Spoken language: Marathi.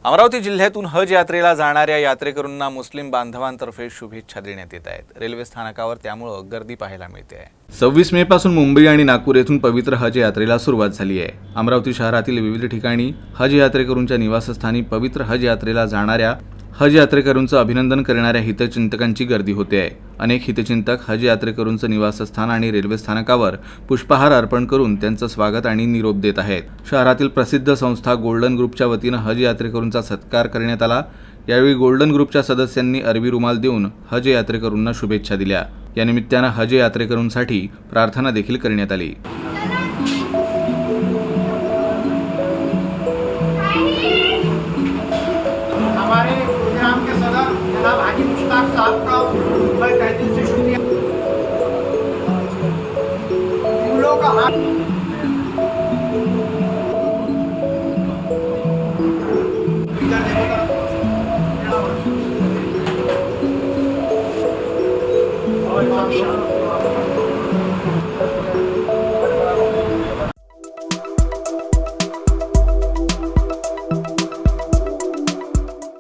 अमरावती जिल्ह्यातून हज यात्रेला जाणाऱ्या यात्रेकरूंना मुस्लिम बांधवांतर्फे शुभेच्छा देण्यात येत आहेत। रेल्वे स्थानकावर त्यामुळे गर्दी पाहायला मिळते आहे। 26 मे पासून मुंबई आणि नागपूर येथून पवित्र हज यात्रेला सुरुवात झाली आहे। अमरावती शहरातील विविध ठिकाणी हज यात्रेकरूंच्या निवासस्थानी पवित्र हज यात्रेला जाणाऱ्या हज यात्रेकरूंचं अभिनंदन करणाऱ्या हितचिंतकांची गर्दी होते आहे। अनेक हितचिंतक हज यात्रेकरूंचं निवासस्थान आणि रेल्वे स्थानकावर पुष्पहार अर्पण करून त्यांचं स्वागत आणि निरोप देत आहेत। शहरातील प्रसिद्ध संस्था गोल्डन ग्रुपच्या वतीनं हज यात्रेकरूंचा सत्कार करण्यात आला। यावेळी गोल्डन ग्रुपच्या सदस्यांनी अरबी रुमाल देऊन हज यात्रेकरूंना शुभेच्छा दिल्या। या निमित्तानं हज यात्रेकरूंसाठी प्रार्थना देखील करण्यात आली। हमारे प्रोग्राम के सदर जनाब हाजी मुश्ताक साहब का मैं तहे दिल से शुक्रिया। फूलों का हार इधर देखो